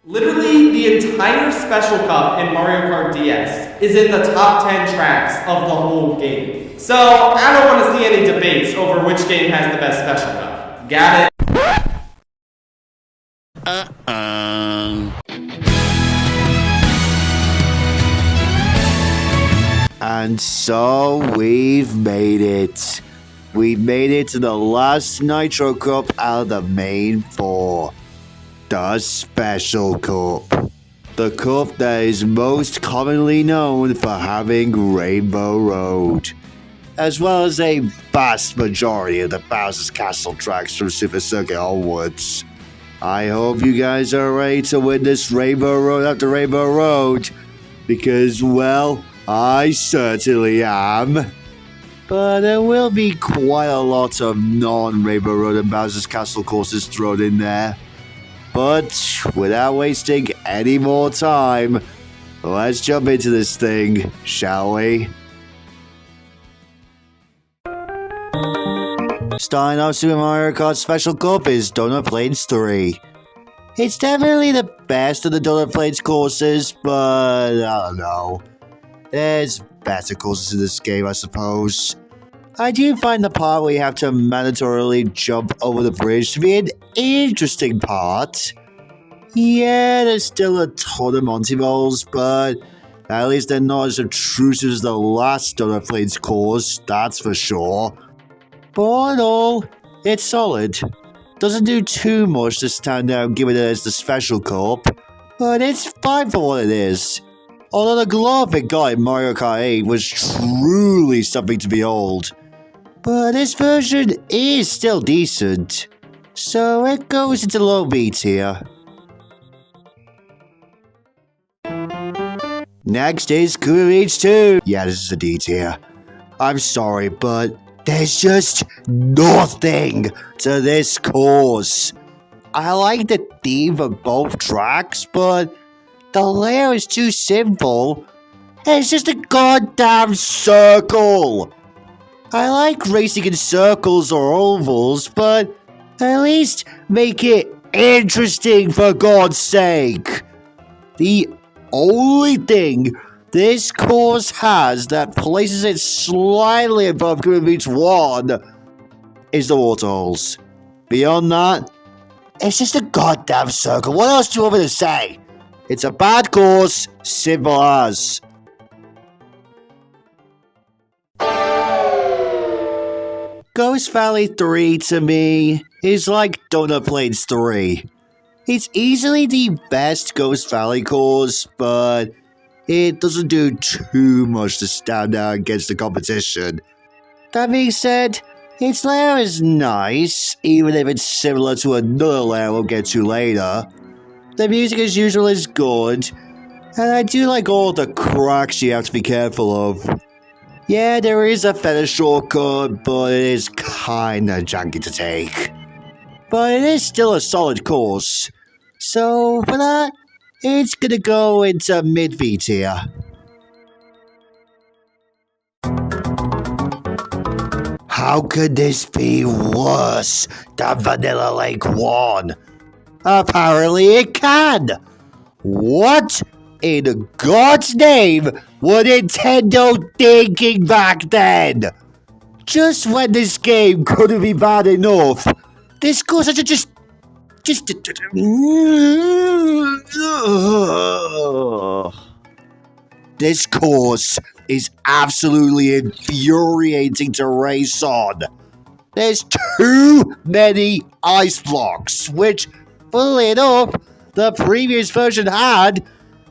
Literally, the entire Special Cup in Mario Kart DS is in the top 10 tracks of the whole game. So, I don't want to see any debates over which game has the best Special Cup. Got it? And so we've made it. We've made it to the last Nitro Cup out of the main four. The Special Cup. The cup that is most commonly known for having Rainbow Road, as well as a vast majority of the Bowser's Castle tracks from Super Circuit onwards. I hope you guys are ready to witness Rainbow Road after Rainbow Road, because, well, I certainly am. But there will be quite a lot of non-Rainbow Road and Bowser's Castle courses thrown in there. But without wasting any more time, let's jump into this thing, shall we? Starting off Super Mario Kart Special Cup is Donut Plains 3. It's definitely the best of the Donut Plains courses, but I don't know. There's better courses in this game, I suppose. I do find the part where you have to mandatorily jump over the bridge to be an interesting part. Yeah, there's still a ton of Monty Balls, but at least they're not as obtrusive as the last Donut Plains course, that's for sure. But all in all, it's solid. Doesn't do too much to stand out given it as the Special Cup, but it's fine for what it is. Although the glow up it got in Mario Kart 8 was truly something to behold. But this version is still decent, so it goes into low B tier. Next is Koopa Beach 2. Yeah, this is a D tier. I'm sorry, but there's just nothing to this course. I like the theme of both tracks, but the layout is too simple. It's just a goddamn circle. I like racing in circles or ovals, but at least make it interesting for God's sake. The only thing this course has that places it slightly above Koopa Beach 1 is the waterholes. Beyond that, it's just a goddamn circle. What else do you want me to say? It's a bad course, simple as. Ghost Valley 3 to me is like Donut Plains 3. It's easily the best Ghost Valley course, but it doesn't do too much to stand out against the competition. That being said, its layout is nice, even if it's similar to another layout we'll get to later. The music as usual is good, and I do like all the cracks you have to be careful of. Yeah, there is a feather shortcut, but it is kinda janky to take. But it is still a solid course, so for that, it's gonna go into mid-V tier. How could this be worse than Vanilla Lake 1? Apparently it can! What in God's name were Nintendo thinking back then? Just when this game couldn't be bad enough, this course just... This course is absolutely infuriating to race on. There's too many ice blocks, which, funnily enough, the previous version had,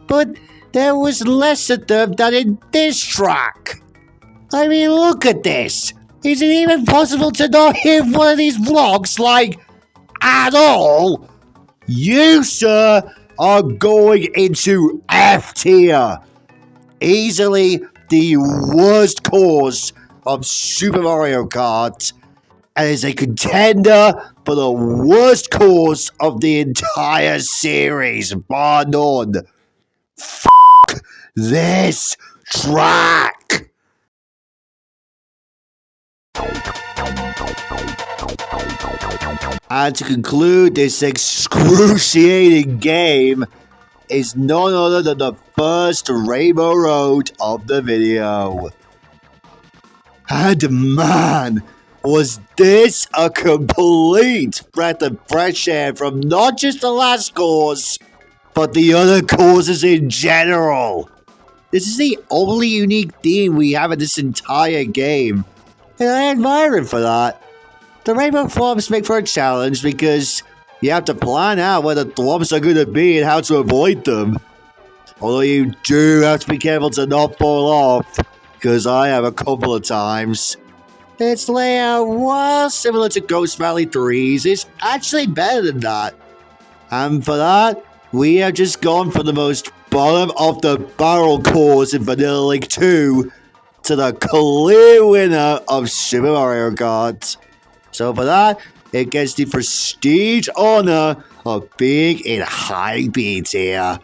but there was less of them than in this track. I mean, look at this. Is it even possible to not hit one of these blocks, like, at all? You, sir, are going into F tier. Easily the worst course of Super Mario Kart, and is a contender for the worst course of the entire series, bar none. F*** this track! And to conclude this excruciating game, is none other than the first Rainbow Road of the video. And man, was this a complete breath of fresh air from not just the last course, but the other courses in general. This is the only unique theme we have in this entire game, and I admire it for that. The Rainbow Thwomps make for a challenge because you have to plan out where the Thwomps are going to be and how to avoid them. Although you do have to be careful to not fall off, because I have a couple of times. Its layout, while similar to Ghost Valley 3's, is actually better than that. And for that, we have just gone from the most bottom of the barrel course in Vanilla Link 2 to the clear winner of Super Mario Kart. So for that, it gets the prestige honor of being in high B tier.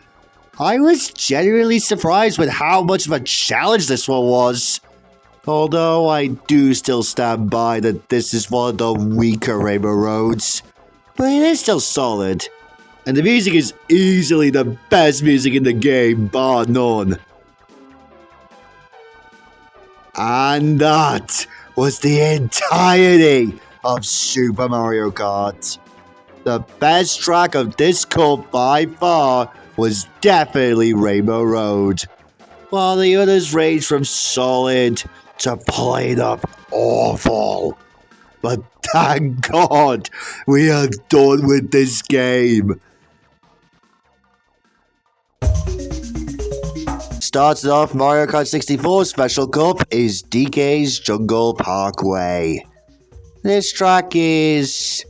I was genuinely surprised with how much of a challenge this one was. Although I do still stand by that this is one of the weaker Rainbow Roads. But it is still solid. And the music is easily the best music in the game, bar none. And that was the entirety of Super Mario Kart. The best track of this cup by far was definitely Rainbow Road, while the others range from solid to played up awful. But thank God we are done with this game. Starting off Mario Kart 64 Special Cup is DK's Jungle Parkway. This track is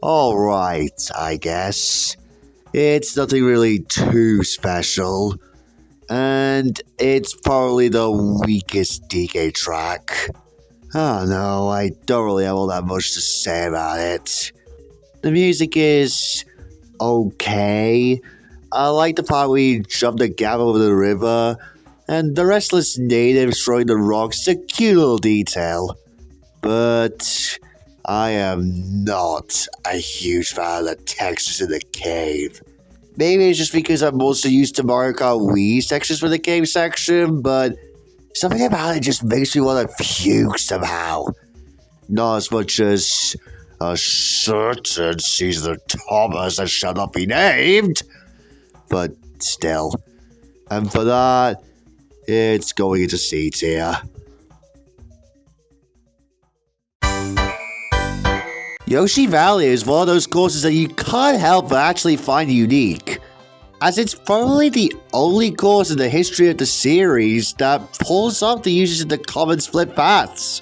alright, I guess. It's nothing really too special, and it's probably the weakest DK track. Oh no, I don't really have all that much to say about it. The music is okay. I like the part where you jump the gap over the river, and the restless natives throwing the rocks is a cute little detail. But I am not a huge fan of the textures in the cave. Maybe it's just because I'm mostly used to Mario Kart Wii textures for the cave section, but something about it just makes me want to puke somehow. Not as much as a certain Caesar Thomas that shall not be named, but still. And for that, it's going into C tier. Yoshi Valley is one of those courses that you can't help but actually find unique, as it's probably the only course in the history of the series that pulls off the usage of the common split paths.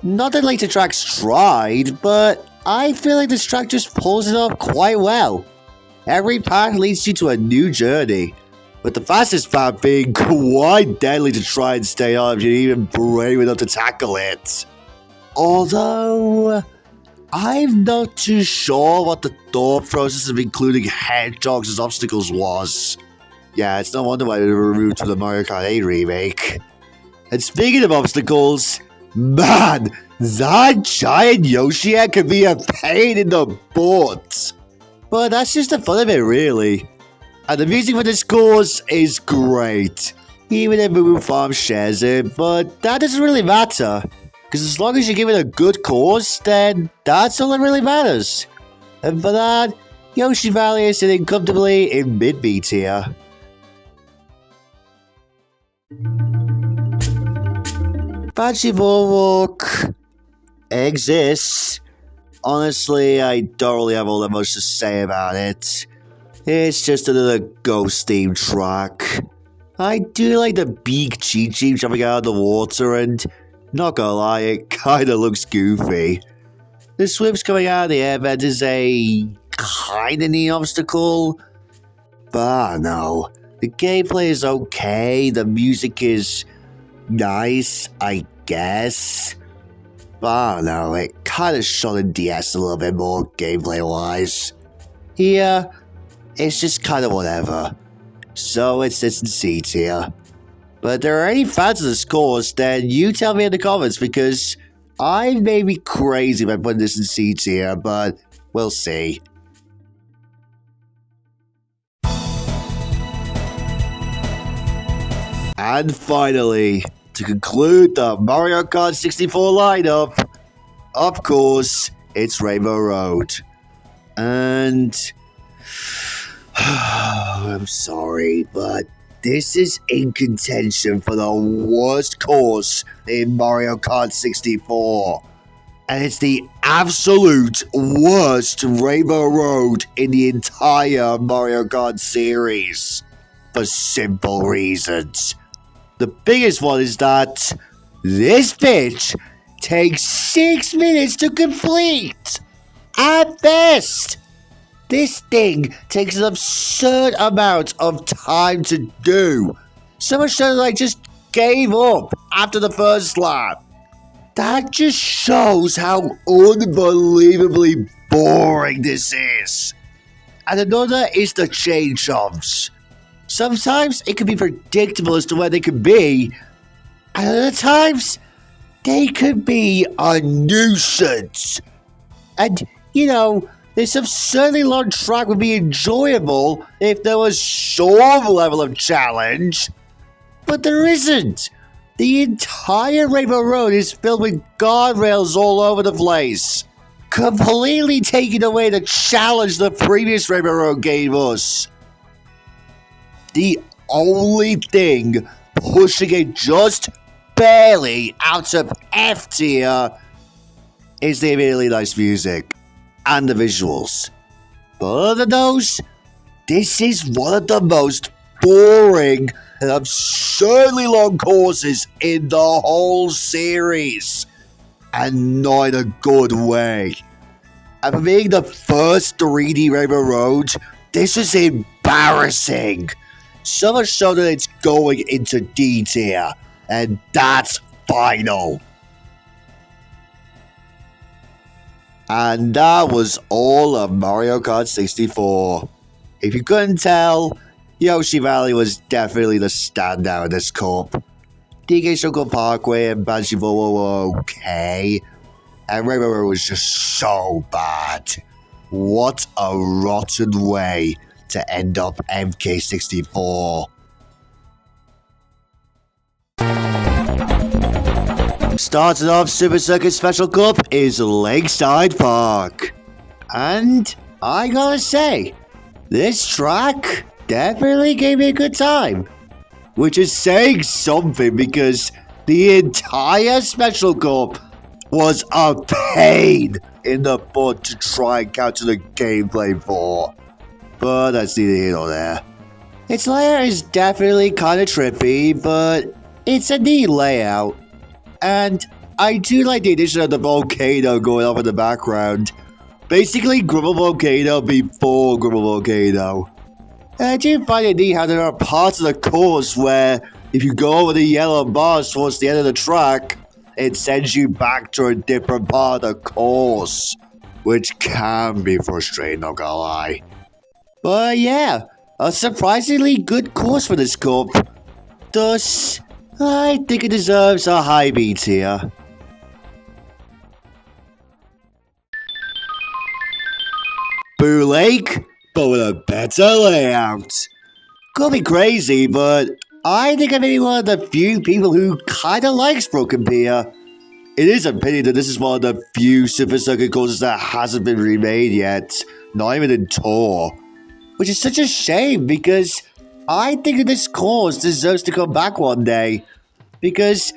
Not that Later tracks tried, but I feel like this track just pulls it off quite well. Every path leads you to a new journey, with the fastest path being quite deadly to try and stay on if you're even brave enough to tackle it. Although I'm not too sure what the thought process of including hedgehogs as obstacles was. Yeah, it's no wonder why they were removed from the Mario Kart 8 remake. And speaking of obstacles, man, that giant Yoshi head can be a pain in the butt. But that's just the fun of it, really. And the music for this course is great, even if Moo Farm shares it, but that doesn't really matter. Because as long as you give it a good course, then that's all that really matters. And for that, Yoshi Valley is sitting comfortably in mid-B tier. Banshee Boardwalk exists. Honestly, I don't really have all that much to say about it. It's just another ghost-themed track. I do like the big Cheep Cheep jumping out of the water, and not gonna lie, it kinda looks goofy. The swims coming out of the airbend is a kinda neat obstacle, but no. The gameplay is okay, the music is nice, I guess. But I don't know, it kinda shot in DS a little bit more gameplay-wise. Here, it's just kinda whatever. So it sits in C tier. But if there are any fans of this course, then you tell me in the comments, because I may be crazy by putting this in C tier, but we'll see. And finally, to conclude the Mario Kart 64 lineup, of course, it's Rainbow Road. And I'm sorry, but this is in contention for the worst course in Mario Kart 64. And it's the absolute worst Rainbow Road in the entire Mario Kart series. For simple reasons. The biggest one is that this pitch takes 6 minutes to complete. At best. This thing takes an absurd amount of time to do. So much so that I just gave up after the first lap. That just shows how unbelievably boring this is. And another is the change jumps. Sometimes it can be predictable as to where they could be, and other times they could be a nuisance. And, this absurdly long track would be enjoyable if there was some level of challenge, but there isn't. The entire Rainbow Road is filled with guardrails all over the place, completely taking away the challenge the previous Rainbow Road gave us. The only thing pushing it just barely out of F tier is the really nice music and the visuals. But other than those, this is one of the most boring and absurdly long courses in the whole series, and not in a good way. And for being the first 3D Rainbow Road, this was embarrassing. So much so that it's going into D tier, and that's final. And that was all of Mario Kart 64. If you couldn't tell, Yoshi Valley was definitely the standout in this cup. DK Shoko Parkway and Banshee-Voa were okay, and Rainbow Road was just so bad. What a rotten way to end up MK64. Starting off Super Circuit Special Cup is Lakeside Park. And I gotta say, this track definitely gave me a good time. Which is saying something because the entire Special Cup was a pain in the butt to try and capture the gameplay for. But that's neither here nor there. Its layout is definitely kind of trippy, but it's a neat layout. And I do like the addition of the volcano going off in the background. Basically, Grumble Volcano before Grumble Volcano. And I do find it neat how there are parts of the course where if you go over the yellow bars towards the end of the track, it sends you back to a different part of the course. Which can be frustrating, not gonna lie. But yeah, a surprisingly good course for this cup. Thus, I think it deserves a high B tier. Boo Lake, but with a better layout. Could be crazy, but I think I may be one of the few people who kinda likes Broken Pier. It is a pity that this is one of the few Super Circuit courses that hasn't been remade yet, not even in Tour. Which is such a shame because I think that this course deserves to come back one day. Because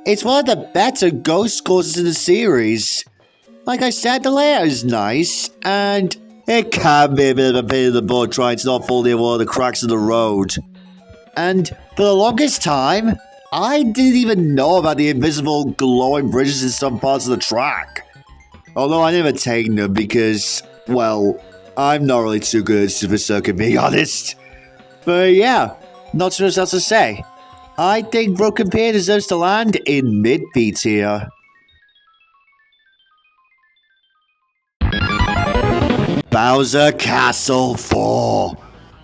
it's one of the better ghost courses in the series. Like I said, the layout is nice, and it can be a bit of a pain in the butt trying to not fall near one of the cracks in the road. And for the longest time, I didn't even know about the invisible glowing bridges in some parts of the track. Although I never taken them because, well, I'm not really too good at Super Circuit, being honest. But yeah, not too much else to say. I think Broken Pier deserves to land in mid-B tier. Bowser Castle 4.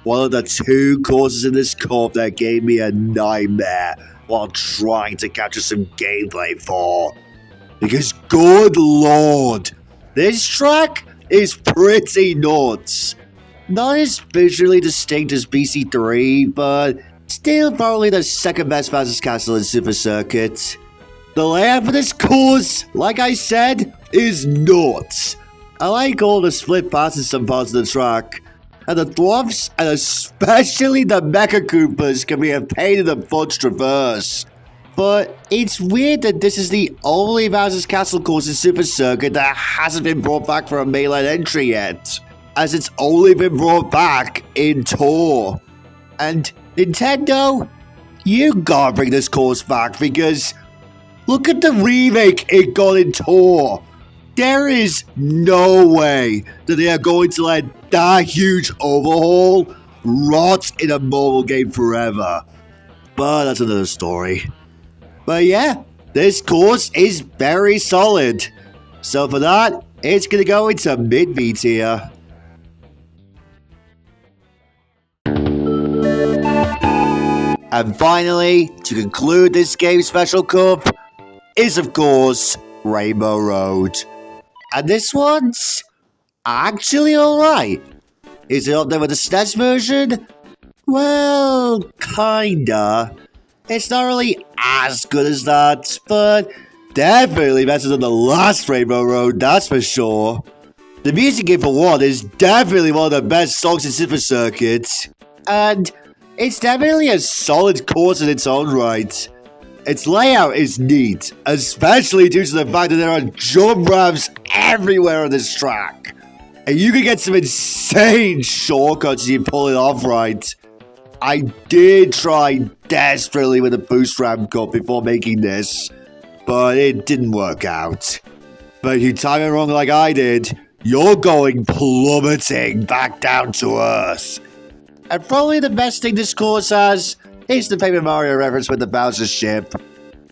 One of the two courses in this cup that gave me a nightmare while trying to capture some gameplay for. Because good lord, this track is pretty nuts. Not as visually distinct as BC3, but still probably the second best Bowser's Castle in Super Circuit. The layout for this course, like I said, is nuts. I like all the split parts in some parts of the track, and the dwarfs, and especially the Mecha Koopas, can be a pain in the butt to traverse. But it's weird that this is the only Bowser's Castle course in Super Circuit that hasn't been brought back for a mainline entry yet, as it's only been brought back in Tour. And Nintendo, you gotta bring this course back because look at the remake it got in Tour. There is no way that they are going to let that huge overhaul rot in a mobile game forever. But that's another story. But yeah, this course is very solid. So for that, it's gonna go into mid-B tier. And finally, to conclude this game's Special Cup, is of course Rainbow Road. And this one's actually alright. Is it up there with the SNES version? Well, kinda. It's not really as good as that, but definitely better than the last Rainbow Road, that's for sure. The music in for one is definitely one of the best songs in Super Circuit. And it's definitely a solid course in its own right. Its layout is neat, especially due to the fact that there are jump ramps everywhere on this track. And you can get some insane shortcuts if you pull it off right. I did try desperately with a boost ramp cut before making this, but it didn't work out. But if you time it wrong like I did, you're going plummeting back down to earth. And probably the best thing this course has is the Paper Mario reference with the Bowser ship.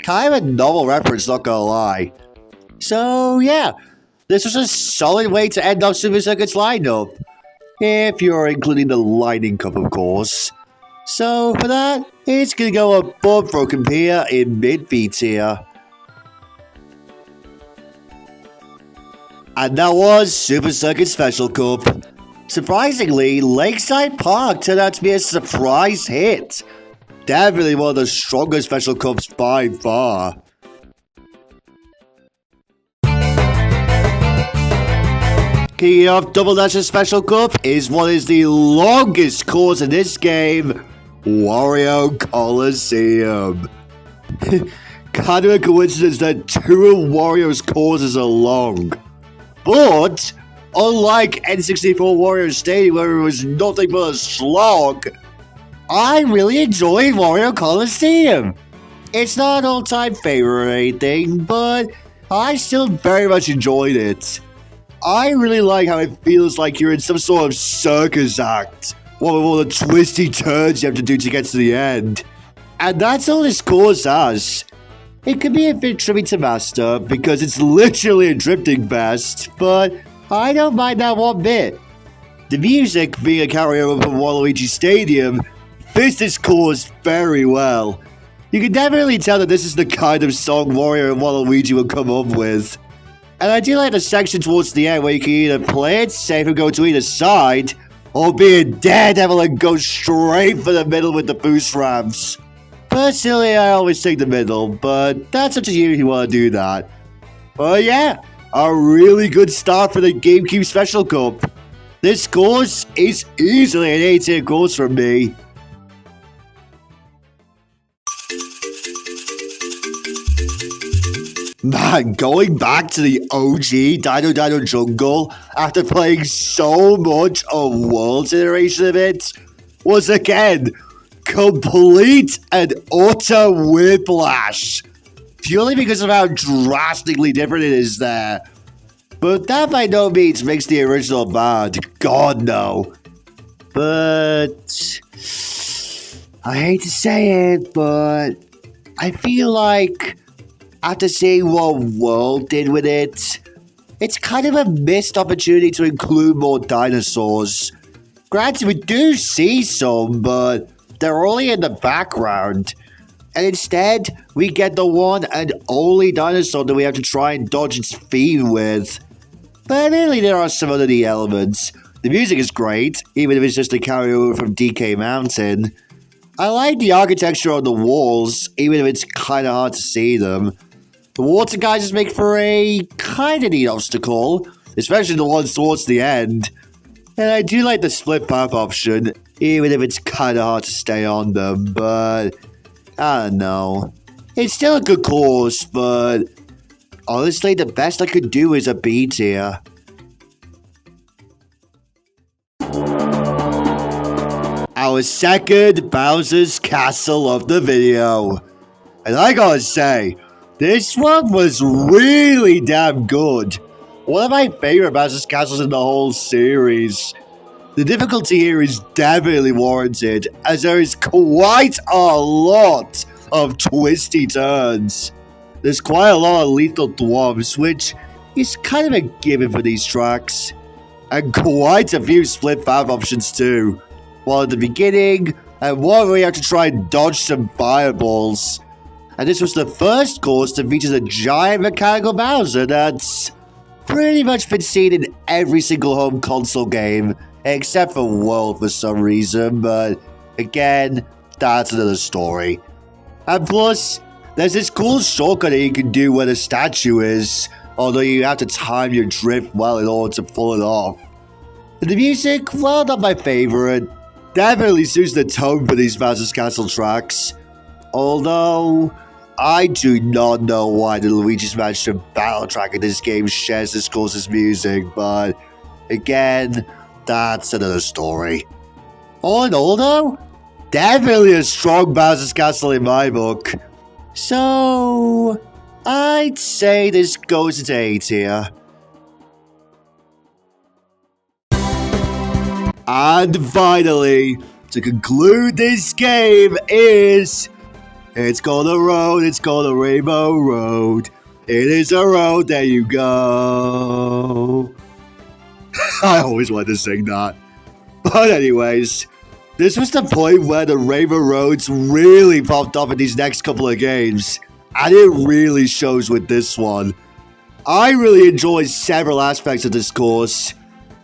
Kind of a novel reference, not gonna lie. So yeah, this was a solid way to end off Super Circuit's lineup. If you're including the Lightning Cup, of course. So for that, it's gonna go above Broken Pier in mid-B tier. And that was Super Circuit Special Cup. Surprisingly, Lakeside Park turned out to be a surprise hit. Definitely one of the strongest Special Cups by far. Kicking off Double Dash's Special Cup is what is the longest course in this game, Wario Coliseum. Kind of a coincidence that two of Wario's courses are long. But, unlike N64 Wario Stadium where it was nothing but a slog, I really enjoyed Wario Coliseum. It's not an all-time favorite or anything, but I still very much enjoyed it. I really like how it feels like you're in some sort of circus act. What with all the twisty turns you have to do to get to the end. And that's all this course has. It can be a bit tricky to master because it's literally a drifting fest, but I don't mind that one bit. The music, being a carryover from Waluigi Stadium, fits this course very well. You can definitely tell that this is the kind of song Wario and Waluigi will come up with. And I do like the section towards the end where you can either play it safe and go to either side, or be a daredevil and go straight for the middle with the boost ramps. Personally, I always take the middle, but that's up to you if you want to do that. But yeah, a really good start for the GameCube Special Cup. This course is easily an A-tier course for me. Man, going back to the OG Dino Dino Jungle after playing so much of World's iteration of it was again complete and utter whiplash. Purely because of how drastically different it is there. But that by no means makes the original bad. God no. But I hate to say it, but I feel like after seeing what World did with it, it's kind of a missed opportunity to include more dinosaurs. Granted, we do see some, but they're only in the background. And instead, we get the one and only dinosaur that we have to try and dodge its feet with. But really, there are some other neat elements. The music is great, even if it's just a carryover from DK Mountain. I like the architecture on the walls, even if it's kind of hard to see them. The water geysers make for a kind of neat obstacle, especially the ones towards the end. And I do like the split path option, even if it's kind of hard to stay on them, but I don't know. It's still a good course, but honestly, the best I could do is a B tier. Our second Bowser's Castle of the video. And I gotta say, this one was really damn good. One of my favorite Bowser's Castles in the whole series. The difficulty here is definitely warranted, as there is quite a lot of twisty turns. There's quite a lot of lethal dwarves, which is kind of a given for these tracks. And quite a few split path options too. While at the beginning, and one where you have to try and dodge some fireballs. And this was the first course to feature the giant mechanical Bowser that's pretty much been seen in every single home console game, except for World for some reason, but again, that's another story. And plus, there's this cool shortcut that you can do where the statue is, although you have to time your drift well in order to pull it off. And the music, well, not my favorite. Definitely suits the tone for these Bowser's Castle tracks. Although, I do not know why the Luigi's Mansion battle track in this game shares this course's music, but again, that's another story. All in all though, definitely a strong Bowser's Castle in my book. So, I'd say this goes into A tier. And finally, to conclude this game is... It's called a road, it's called a Rainbow Road. It is a road, there you go. I always wanted to sing that. But anyways, this was the point where the Rainbow Roads really popped off in these next couple of games. And it really shows with this one. I really enjoyed several aspects of this course.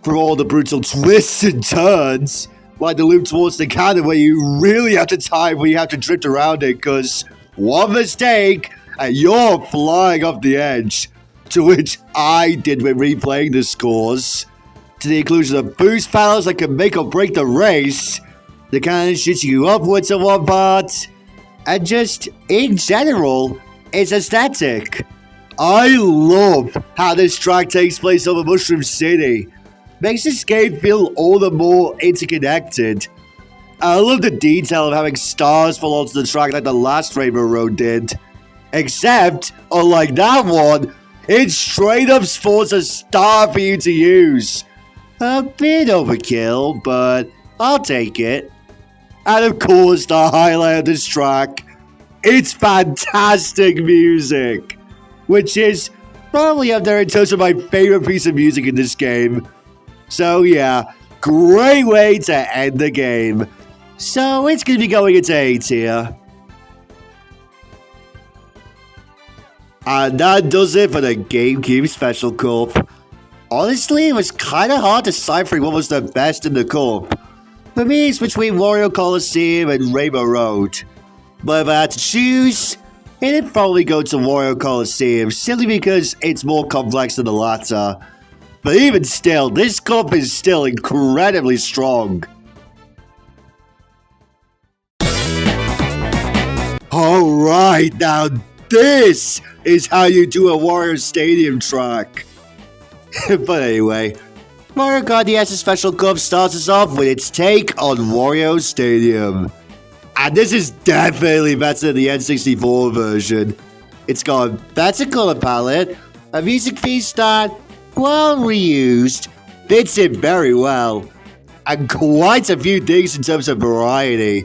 From all the brutal twists and turns, like the loop towards the cannon where you really have to time where you have to drift around it because one mistake and you're flying off the edge, to which I did when replaying this course, to the inclusion of boost panels that can make or break the race, the cannon shoots you upwards at one part, and just, in general, it's aesthetic. I love how this track takes place over Mushroom City. Makes this game feel all the more interconnected. I love the detail of having stars fall onto the track like the last Rainbow Road did. Except, unlike that one, it straight up spawns a star for you to use. A bit overkill, but I'll take it. And of course, the highlight of this track, it's fantastic music. Which is probably up there in terms of my favorite piece of music in this game. So yeah, great way to end the game. So it's going to be going into A tier. And that does it for the GameCube Special Cup. Honestly, it was kind of hard deciphering what was the best in the cup. For me, it's between Wario Coliseum and Rainbow Road. But if I had to choose, it'd probably go to Wario Coliseum, simply because it's more complex than the latter. But even still, this cup is still incredibly strong. Alright, now this is how you do a Wario Stadium track. But anyway, Mario Kart DS Special Cup starts us off with its take on Wario Stadium. And this is definitely better than the N64 version. It's got a better color palette, a music piece that, well reused, fits in very well, and quite a few things in terms of variety.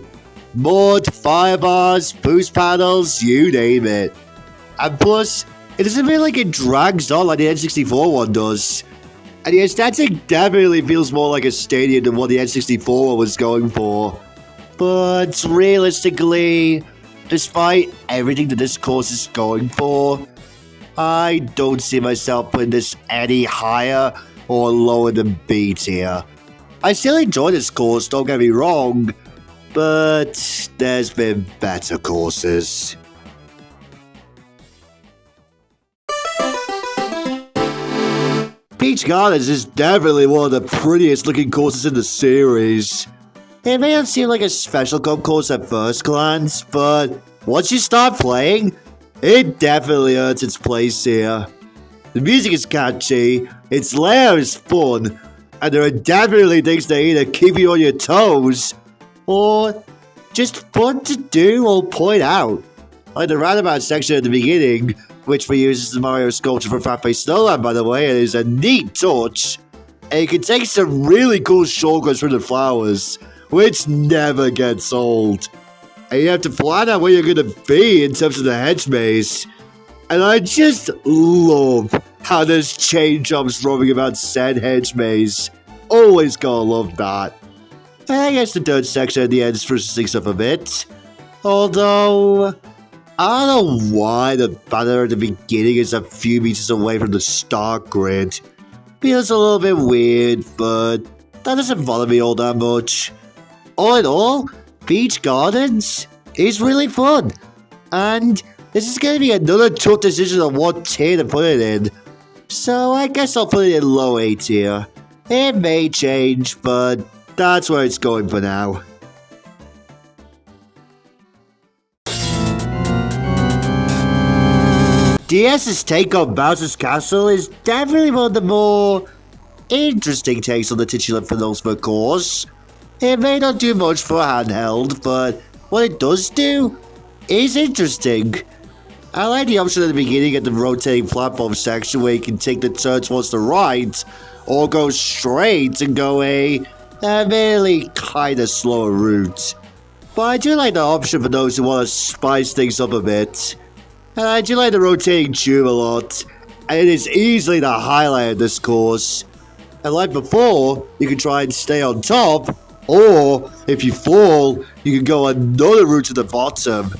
Mod, fire bars, boost panels, you name it. And plus, it doesn't feel like it drags on like the N64 one does. And the aesthetic definitely feels more like a stadium than what the N64 one was going for. But realistically, despite everything that this course is going for, I don't see myself putting this any higher or lower than B tier. I still enjoy this course, don't get me wrong, but there's been better courses. Peach Gardens is definitely one of the prettiest looking courses in the series. It may not seem like a Special Cup course at first glance, but once you start playing, it definitely earns its place here. The music is catchy, its layout is fun, and there are definitely things that either keep you on your toes, or just fun to do or point out. Like the roundabout section at the beginning, which reuses the Mario sculpture from Frappe Snowland, by the way, and is a neat touch. And you can take some really cool shortcuts through the flowers, which never gets old. And you have to plan out where you're going to be in terms of the hedge maze. And I just love how there's chain jumps roaming about said hedge maze. Always gotta love that. And I guess the dirt section at the end spruces things up a bit. Although, I don't know why the banner at the beginning is a few meters away from the start grid. Feels a little bit weird, but that doesn't bother me all that much. All in all, Peach Gardens is really fun. And this is going to be another tough decision on what tier to put it in. So I guess I'll put it in low A tier. It may change, but that's where it's going for now. DS's take on Bowser's Castle is definitely one of the more interesting takes on the titular penultimate course. It may not do much for handheld, but what it does do is interesting. I like the option at the beginning at the rotating platform section where you can take the turn towards the right, or go straight and go a really kinda slower route. But I do like the option for those who want to spice things up a bit. And I do like the rotating tube a lot, and it is easily the highlight of this course. And like before, you can try and stay on top, or if you fall, you can go another route to the bottom.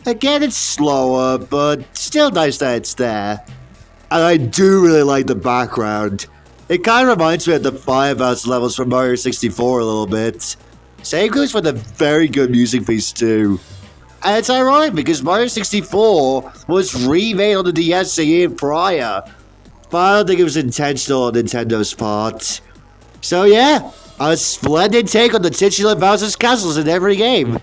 Again, it's slower, but still nice that it's there. And I do really like the background. It kind of reminds me of the Firehouse levels from Mario 64 a little bit. Same goes for the very good music piece too. And it's ironic because Mario 64 was remade on the DS a year prior. But I don't think it was intentional on Nintendo's part. So yeah, a splendid take on the titular Bowser's Castles in every game.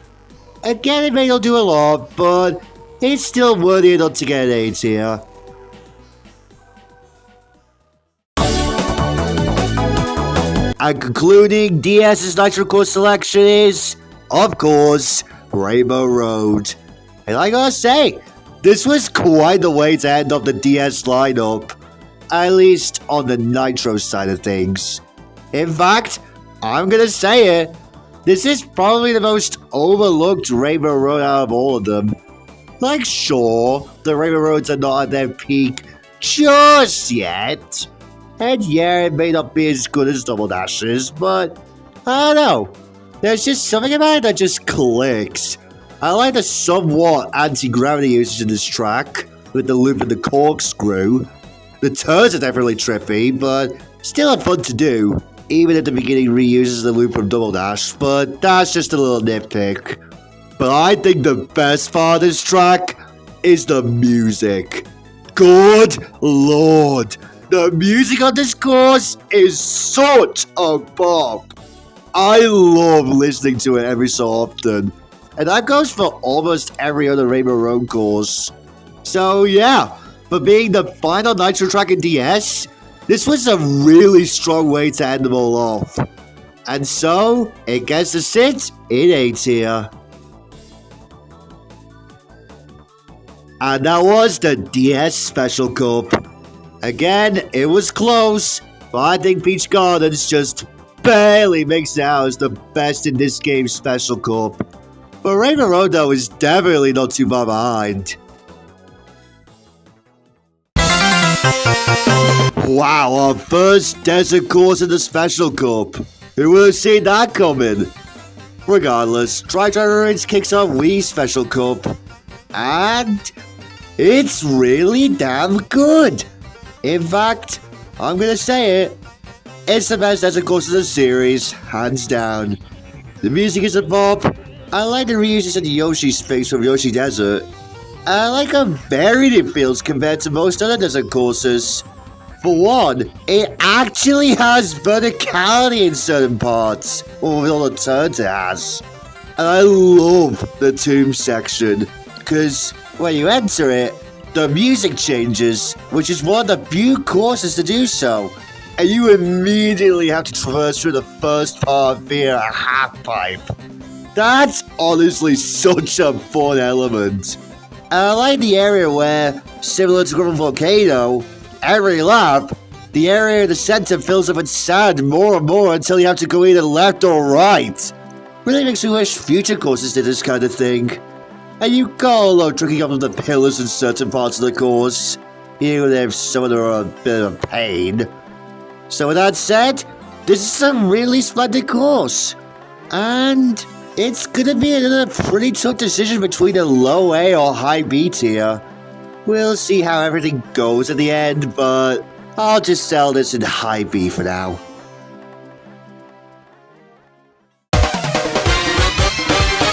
Again, it may not do a lot, but it's still worthy enough to get an A tier. And concluding DS's Nitro Course selection is, of course, Rainbow Road. And I gotta say, this was quite the way to end up the DS lineup. At least on the Nitro side of things. In fact, I'm gonna say it, this is probably the most overlooked Rainbow Road out of all of them. Like, sure, the Rainbow Roads are not at their peak just yet. And yeah, it may not be as good as Double Dashes, but I don't know. There's just something about it that just clicks. I like the somewhat anti-gravity usage in this track, with the loop and the corkscrew. The turns are definitely trippy, but still fun to do. Even at the beginning reuses the loop from Double Dash, but that's just a little nitpick. But I think the best part of this track is the music. Good lord, the music on this course is such a bop. I love listening to it every so often, and that goes for almost every other Rainbow Road course. So yeah, for being the final Nitro track in DS, this was a really strong way to end them all off. And so, it gets to sit in A tier. And that was the DS Special Cup. Again, it was close, but I think Peach Gardens just barely makes it out as the best in this game's Special Cup. But Rainbow Road, though, is definitely not too far behind. Wow, our first desert course in the Special Cup. Who would have seen that coming? Regardless, Tri-Driver Ruins kicks off Wii Special Cup. And it's really damn good. In fact, I'm gonna say it, it's the best desert course in the series, hands down. The music is a bop. I like the reuses of the Yoshi space from Yoshi Desert. I like how varied it feels compared to most other desert courses. For one, it actually has verticality in certain parts, or with all the turns it has. And I love the tomb section, because when you enter it, the music changes, which is one of the few courses to do so. And you immediately have to traverse through the first part via a half-pipe. That's honestly such a fun element. And I like the area where, similar to Griffin Volcano, every lap, the area in the center fills up with sand more and more until you have to go either left or right. Really makes me wish future courses did this kind of thing. And you gotta love tricking up on the pillars in certain parts of the course, even if some of them are a bit of a pain. So with that said, this is a really splendid course. And it's gonna be another pretty tough decision between a low A or high B tier. We'll see how everything goes at the end, but I'll just sell this in high B for now.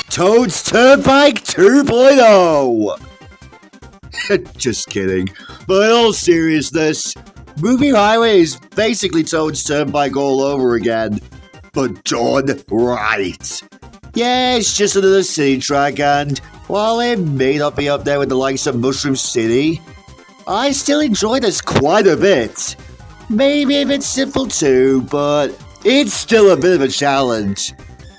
Toad's Turnpike 2.0! Just kidding. But in all seriousness, Movie Highway is basically Toad's Turnpike all over again. But done right. Yeah, it's just another city track, and while it may not be up there with the likes of Mushroom City, I still enjoy this quite a bit. Maybe a bit simple too, but it's still a bit of a challenge.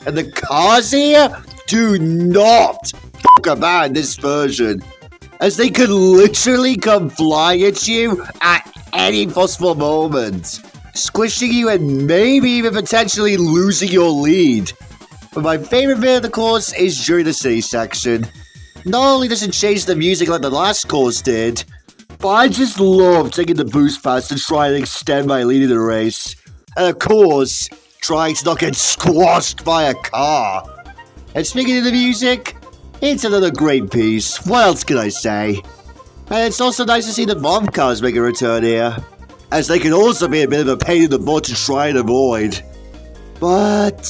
And the cars here do not fuck about in this version, as they could literally come flying at you at any possible moment, squishing you and maybe even potentially losing your lead. But my favorite bit of the course is during the city section. Not only does it change the music like the last course did, but I just love taking the boost pass to try and extend my lead in the race. And of course, trying to not get squashed by a car. And speaking of the music, it's another great piece. What else can I say? And it's also nice to see the bomb cars make a return here, as they can also be a bit of a pain in the butt to try and avoid. But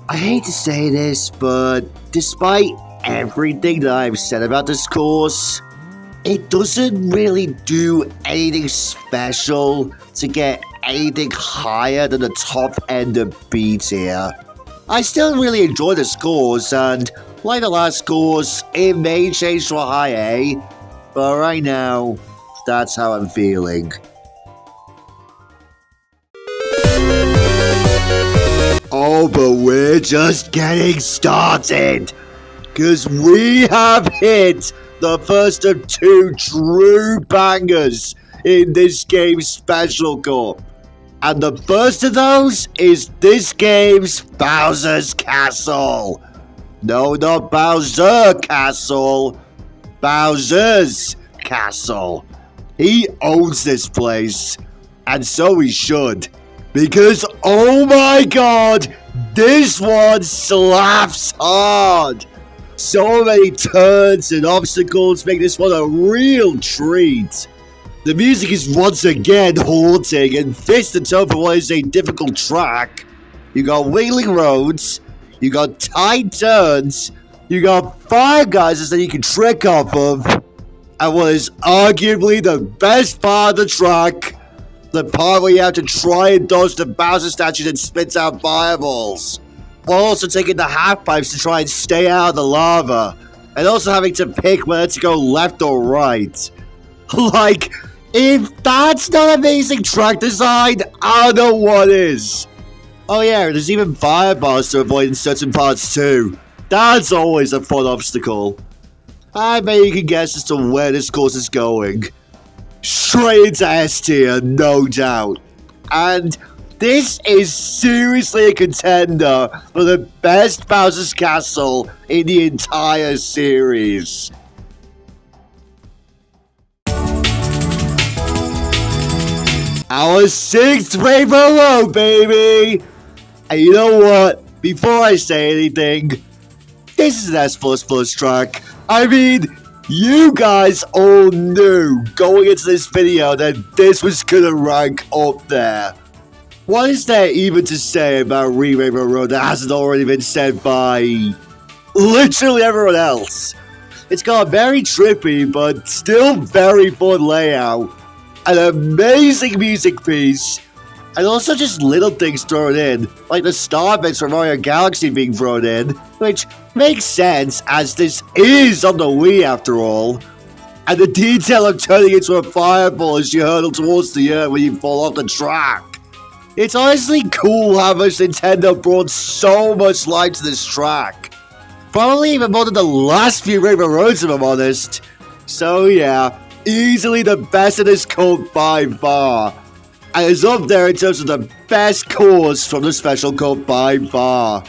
I hate to say this, but despite everything that I've said about this course, it doesn't really do anything special to get anything higher than the top end of B tier. I still really enjoy this course, and like the last course, it may change to a high A, but right now, that's how I'm feeling. Oh, but we're just getting started, because we have hit the first of two true bangers in this game's Special Cup. And the first of those is this game's Bowser's Castle. No, not Bowser Castle. Bowser's Castle. He owns this place. And so he should. Because, oh my god, this one slaps hard. So many turns and obstacles make this one a real treat. The music is once again haunting and fits the tone for what is a difficult track. You got wheeling roads, you got tight turns, you got fire geysers that you can trick off of, and what is arguably the best part of the track, the part where you have to try and dodge the Bowser statue that spits out fireballs, while also taking the half pipes to try and stay out of the lava, and also having to pick whether to go left or right. Like, if that's not amazing track design, I don't know what is. Oh yeah, there's even fireballs to avoid in certain parts too. That's always a fun obstacle. I bet you can guess as to where this course is going. Straight into S tier, no doubt. And this is seriously a contender for the best Bowser's Castle in the entire series. Our 6th Rainbow Road, baby! And you know what? Before I say anything, this is an S++ track. I mean, you guys all knew going into this video that this was gonna rank up there. What is there even to say about Rainbow Road that hasn't already been said by literally everyone else? It's got a very trippy but still very fun layout, an amazing music piece, and also just little things thrown in, like the star bits from Mario Galaxy being thrown in, which makes sense as this is on the Wii after all. And the detail of turning into a fireball as you hurtle towards the earth when you fall off the track. It's honestly cool how much Nintendo brought so much life to this track. Probably even more than the last few Rainbow Roads, if I'm honest. So yeah, easily the best of this code by far. And it's up there in terms of the best course from the special code by far.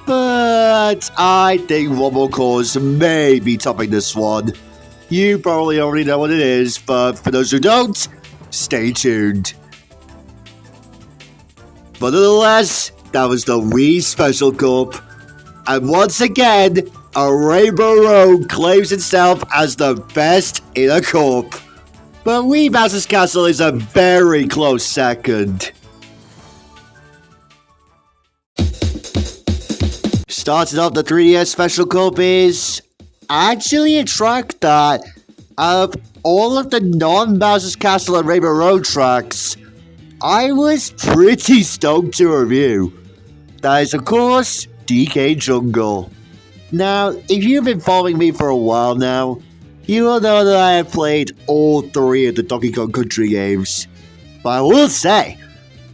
But I think one more course may be topping this one. You probably already know what it is, but for those who don't, stay tuned. But nonetheless, that was the Wii Special Cup. And once again, a Rainbow Road claims itself as the best in a cup. But Wii Bowser's Castle is a very close second. Starting off the 3DS Special Cup is actually a track that, out of all of the non-Bowser's Castle and Rainbow Road tracks, I was pretty stoked to review. That is, of course, DK Jungle. Now, if you've been following me for a while now, you will know that I have played all 3 of the Donkey Kong Country games. But I will say,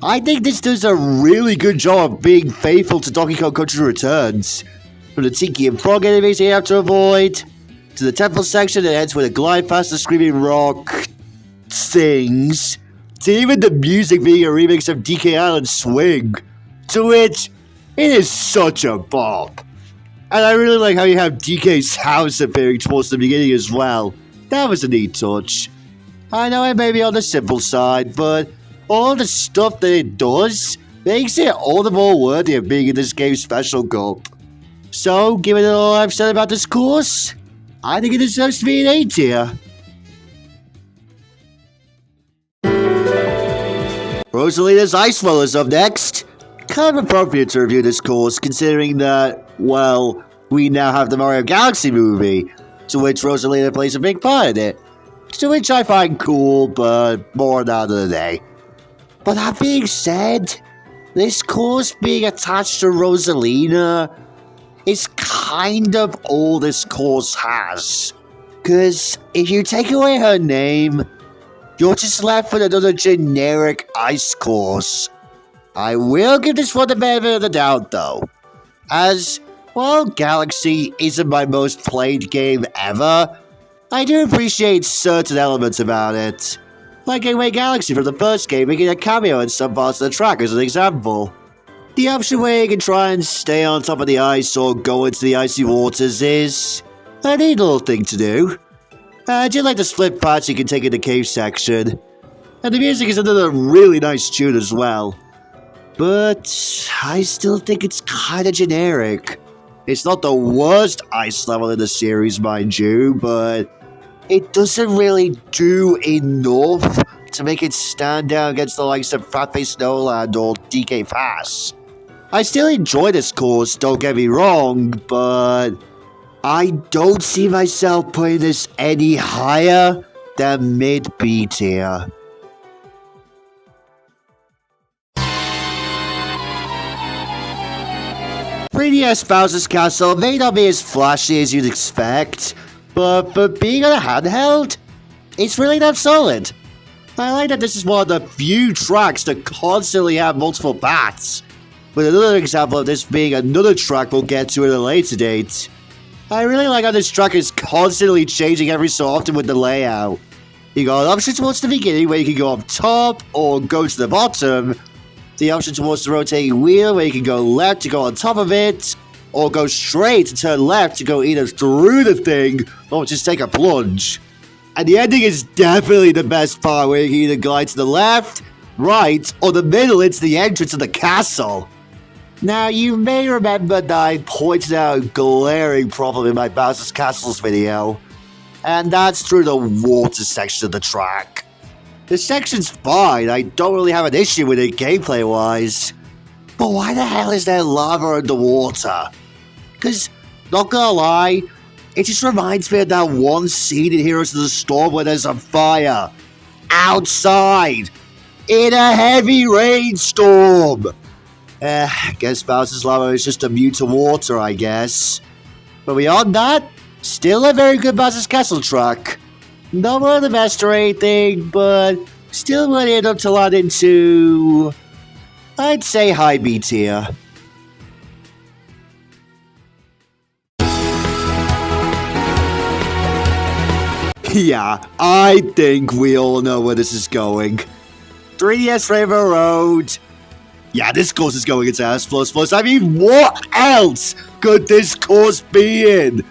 I think this does a really good job of being faithful to Donkey Kong Country Returns. From the Tiki and Frog enemies you have to avoid, to the temple section that ends with a glide past the Screaming Rock things, to even the music being a remix of DK Island Swing, to which it is such a bop. And I really like how you have DK's house appearing towards the beginning as well. That was a neat touch. I know it may be on the simple side, but all the stuff that it does makes it all the more worthy of being in this game's Special Cup. So, given all I've said about this course, I think it deserves to be an A tier. Rosalina's Ice Well is up next. Kind of appropriate to review this course, considering that, well, we now have the Mario Galaxy movie, to which Rosalina plays a big part in it. To which I find cool, but more on that other day. But that being said, this course being attached to Rosalina is kind of all this course has. Cause if you take away her name, you're just left with another generic ice course. I will give this one the benefit of the doubt though, as while Galaxy isn't my most played game ever, I do appreciate certain elements about it. Like Gateway Galaxy from the first game making a cameo in some parts of the track as an example. The option where you can try and stay on top of the ice or go into the icy waters is a neat little thing to do. I do like the split parts you can take in the cave section. And the music is another really nice tune as well. But I still think it's kinda generic. It's not the worst ice level in the series, mind you, but it doesn't really do enough to make it stand out against the likes of Fatface Snowland or DK Pass. I still enjoy this course, don't get me wrong, but I don't see myself putting this any higher than mid-B tier. '3DS Bowser's Castle may not be as flashy as you'd expect, but for being on a handheld, it's really that solid. I like that this is one of the few tracks that constantly have multiple paths, with another example of this being another track we'll get to at a later date. I really like how this track is constantly changing every so often with the layout. You got an option towards the beginning where you can go up top or go to the bottom, the option towards the rotating wheel where you can go left to go on top of it, or go straight to turn left to go either through the thing or just take a plunge. And the ending is definitely the best part where you can either glide to the left, right, or the middle into the entrance of the castle. Now, you may remember that I pointed out a glaring problem in my Bowser's Castles video, and that's through the water section of the track. The section's fine, I don't really have an issue with it gameplay-wise. But why the hell is there lava underwater? Because, not gonna lie, it just reminds me of that one scene in Heroes of the Storm where there's a fire. Outside! In a heavy rainstorm! Guess Bowser's lava is just immune to water, I guess. But beyond that, still a very good Bowser's Castle track. Not one of the best or anything, but still would end up to land into... I'd say high B tier. Yeah, I think we all know where this is going. 3DS Rainbow Road. Yeah, this course is going into S++. I mean, what else could this course be in?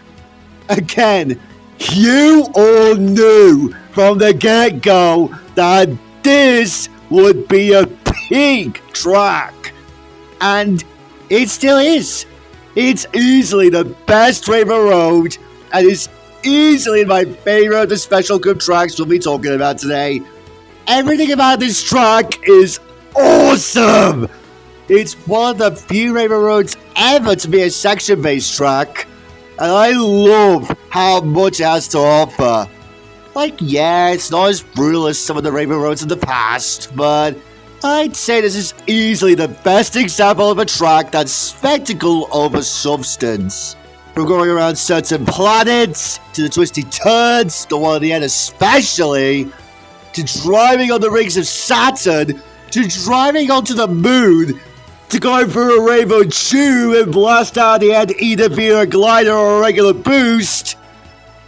Again, you all knew from the get-go that this would be a peak track. And it still is. It's easily the best Rainbow Road, and it's easily my favorite of the special cup tracks we'll be talking about today. Everything about this track is awesome! It's one of the few Rainbow Roads ever to be a section-based track, and I love how much it has to offer. Like, yeah, it's not as brutal as some of the Rainbow Roads in the past, but I'd say this is easily the best example of a track that's spectacle over substance. From going around certain planets, to the twisty turns, the one at the end especially, to driving on the rings of Saturn, to driving onto the moon, to going through a rainbow tube and blast out the end either via a glider or a regular boost.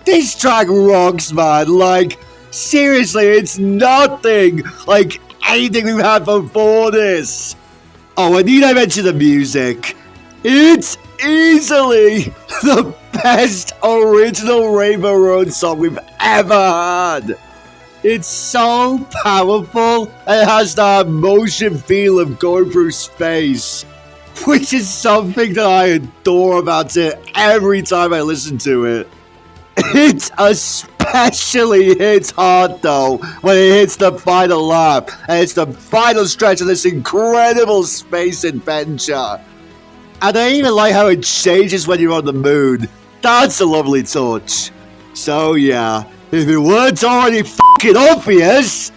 This track rocks, man. Like, seriously, it's nothing like anything we've had before this. Oh, and need I mention the music? It's easily the best original Rainbow Road song we've ever had. It's so powerful and it has that emotion feel of going through space, which is something that I adore about it every time I listen to it. It especially hits hard though when it hits the final lap and it's the final stretch of this incredible space adventure. And I even like how it changes when you're on the moon. That's a lovely touch. So yeah, if it weren't already fucking obvious,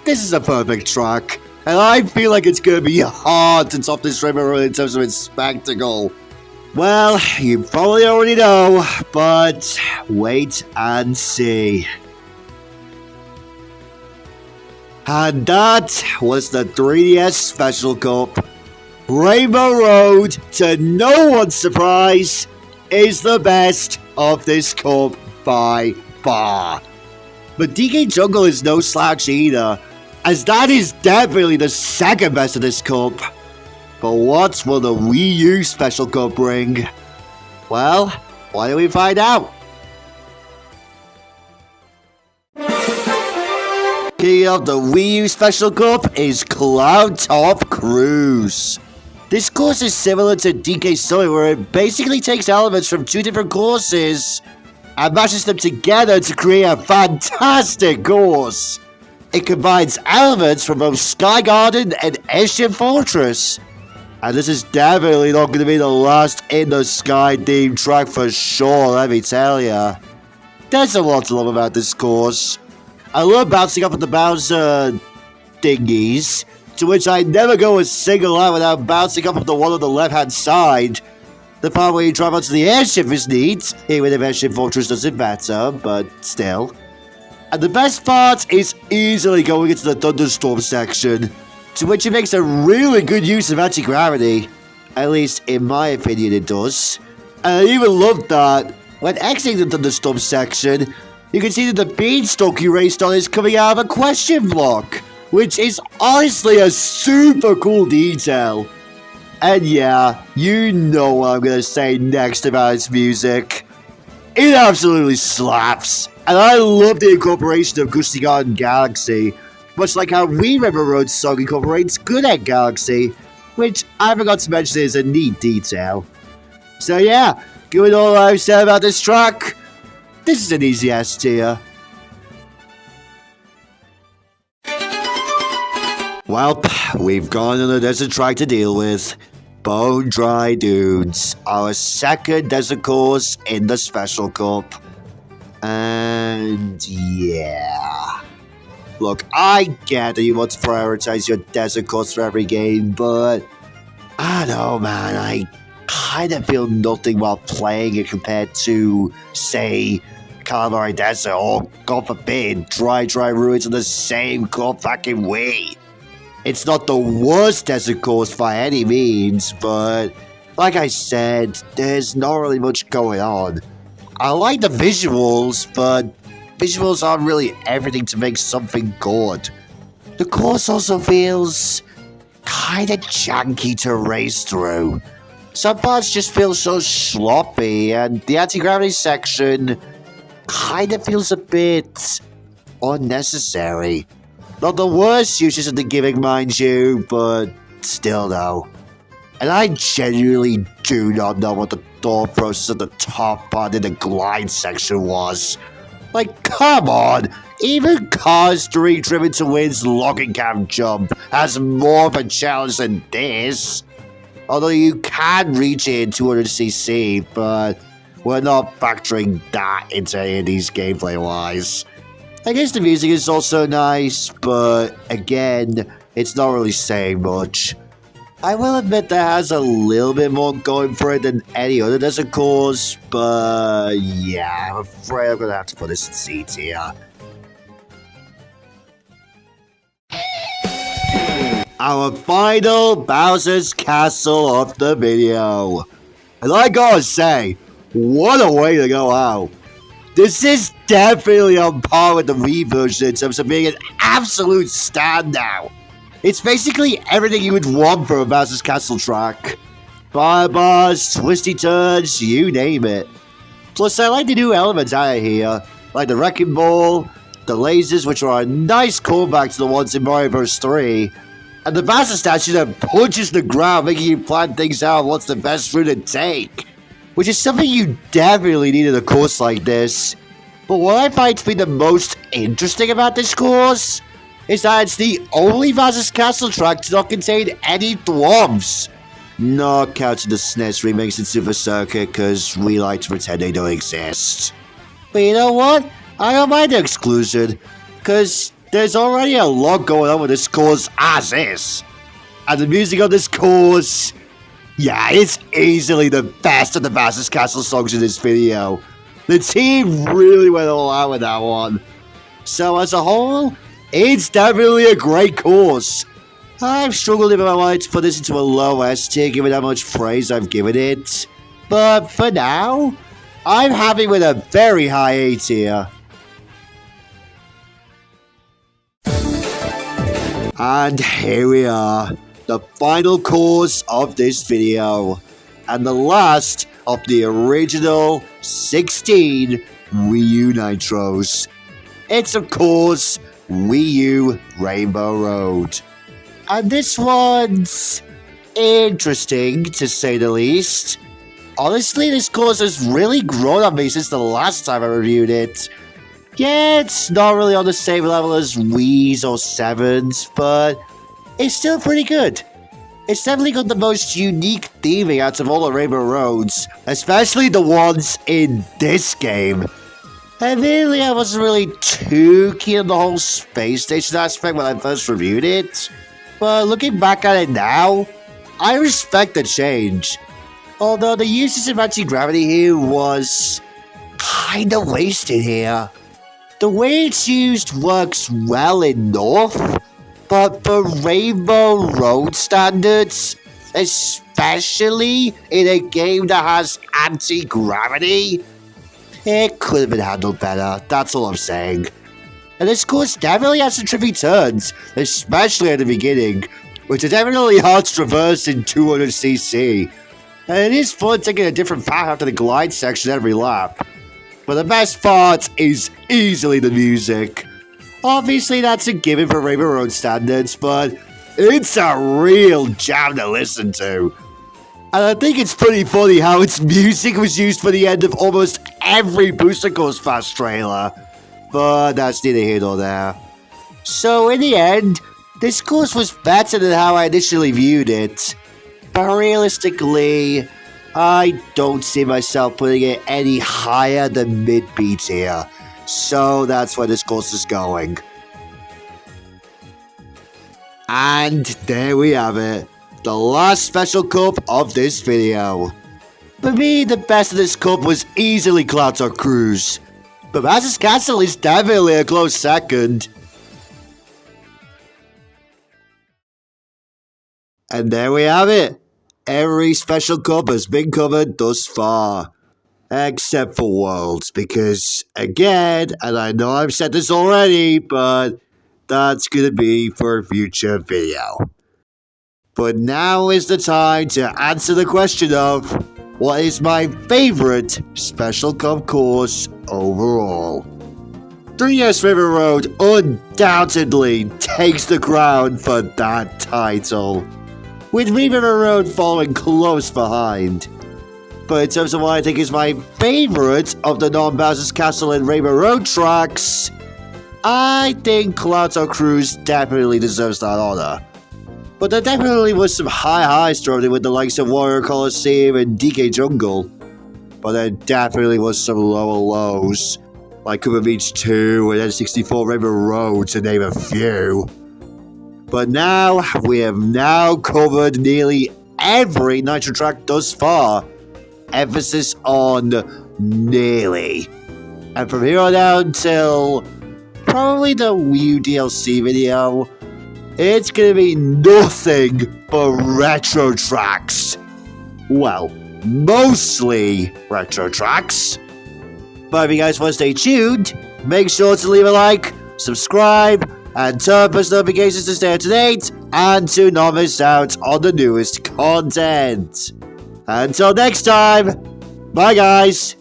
this is a perfect track. And I feel like it's gonna be hard to top this Rainbow Road in terms of its spectacle. Well, you probably already know, but wait and see. And that was the 3DS Special Cup. Rainbow Road, to no one's surprise, is the best of this cup by far. But DK Jungle is no slouch either, as that is definitely the second best of this cup. But what will the Wii U Special Cup bring? Well, why don't we find out? Kicking off the Wii U Special Cup is Cloud Top Cruise. This course is similar to DK Summit, where it basically takes elements from two different courses and mashes them together to create a fantastic course. It combines elements from both Sky Garden and Airship Fortress. And this is definitely not going to be the last in the Sky themed track for sure, let me tell ya. There's a lot to love about this course. I love bouncing off of the Bowser thingies, to which I never go a single line without bouncing off of the one on the left-hand side. The part where you drive onto the airship is neat, even if Airship Fortress does it better, but still. And the best part is easily going into the Thunderstorm section, to which it makes a really good use of anti-gravity. At least, in my opinion, it does. And I even love that, when exiting the Thunderstorm section, you can see that the beanstalk you raced on is coming out of a question block, which is honestly a super cool detail. And yeah, you know what I'm gonna say next about its music. It absolutely slaps, and I love the incorporation of Gusty Garden Galaxy, much like how Wii River Road's song incorporates Good Egg Galaxy, which I forgot to mention is a neat detail. So yeah, given all I've said about this track, this is an easy S tier. Well, we've got another desert track to deal with. Bone Dry Dunes, our second desert course in the Special Cup. And yeah. Look, I get that you want to prioritize your desert course for every game, but I don't know, man. I kind of feel nothing while playing it compared to, say, Calamari Desert or, God forbid, Dry Ruins on the same fucking way. It's not the worst desert course by any means, but like I said, there's not really much going on. I like the visuals, but visuals aren't really everything to make something good. The course also feels kinda janky to race through. Some parts just feel so sloppy, and the anti-gravity section kinda feels a bit unnecessary. Not the worst uses of the gimmick, mind you, but still though. And I genuinely do not know what the thought process of the top part in the glide section was. Like, come on! Even Cars 3 Driven to Win's logging cam jump has more of a challenge than this. Although you can reach it in 200cc, but we're not factoring that into any of these gameplay-wise. I guess the music is also nice, but again, it's not really saying much. I will admit that has a little bit more going for it than any other desert course, but yeah, I'm afraid I'm gonna have to put this in C tier. Our final Bowser's Castle of the video. And I gotta say, what a way to go out. This is definitely on par with the Wii version in terms of being an absolute standout. It's basically everything you would want from a Bowser's Castle track. Fire bars, twisty turns, you name it. Plus, I like the new elements out of here, like the Wrecking Ball, the lasers, which are a nice callback to the ones in Mario Bros. 3, and the Bowser statue that punches the ground, making you plan things out on what's the best route to take. Which is something you definitely need in a course like this. But what I find to be the most interesting about this course is that it's the only Bowser's Castle track to not contain any thwomps. Not counting the SNES remakes in Super Circuit, because we like to pretend they don't exist. But you know what? I don't mind the exclusion, because there's already a lot going on with this course as is. And the music on this course, yeah, it's easily the best of the Bowser's Castle songs in this video. The team really went all out with that one. So as a whole, it's definitely a great course. I've struggled if I wanted to put this into a low S tier given how much praise I've given it. But for now, I'm happy with a very high A tier. And here we are, the final course of this video, and the last of the original 16 Wii U Nitros. It's of course Wii U Rainbow Road. And this one's interesting to say the least. Honestly, this course has really grown on me since the last time I reviewed it. Yeah, it's not really on the same level as Wii's or 7's, but it's still pretty good. It's definitely got the most unique theming out of all the Rainbow Roads, especially the ones in this game. Admittedly, I wasn't really too keen on the whole space station aspect when I first reviewed it, but looking back at it now, I respect the change. Although the usage of anti-gravity here was kinda wasted here. The way it's used works well enough, but for Rainbow Road standards, especially in a game that has anti-gravity, it could have been handled better, that's all I'm saying. And this course definitely has some tricky turns, especially at the beginning, which are definitely hard to traverse in 200cc. And it is fun taking a different path after the glide section every lap. But the best part is easily the music. Obviously that's a given for Rainbow Road standards, but it's a real jam to listen to. And I think it's pretty funny how its music was used for the end of almost every Booster Goes Fast trailer. But that's neither here nor there. So in the end, This course was better than how I initially viewed it. But realistically, I don't see myself putting it any higher than mid-B tier. So that's where this course is going. And there we have it. The last special cup of this video. For me, the best of this cup was easily Cloudtalk Cruise. But Bowser's Castle is definitely a close second. And there we have it. Every special cup has been covered thus far. Except for Worlds, because again, and I know I've said this already, but that's gonna be for a future video. But now is the time to answer the question of, what is my favorite Special Cup course overall? 3S River Road undoubtedly takes the crown for that title, with River Road following close behind. But in terms of what I think is my favorite of the non-Bowser's Castle and Rainbow Road tracks, I think Cloudtalk Cruise definitely deserves that honor. But there definitely was some high highs thrown in with the likes of Warrior Coliseum and DK Jungle. But there definitely was some lower lows, like Cooper Beach 2 and N64 Rainbow Road, to name a few. But now, we have now covered nearly every Nitro track thus far. Emphasis on nearly. And from here on out until probably the Wii U DLC video, it's gonna be nothing but retro tracks. Well, mostly retro tracks. But if you guys want to stay tuned, make sure to leave a like, subscribe, and turn on post notifications to stay up to date and to not miss out on the newest content. Until next time, bye guys!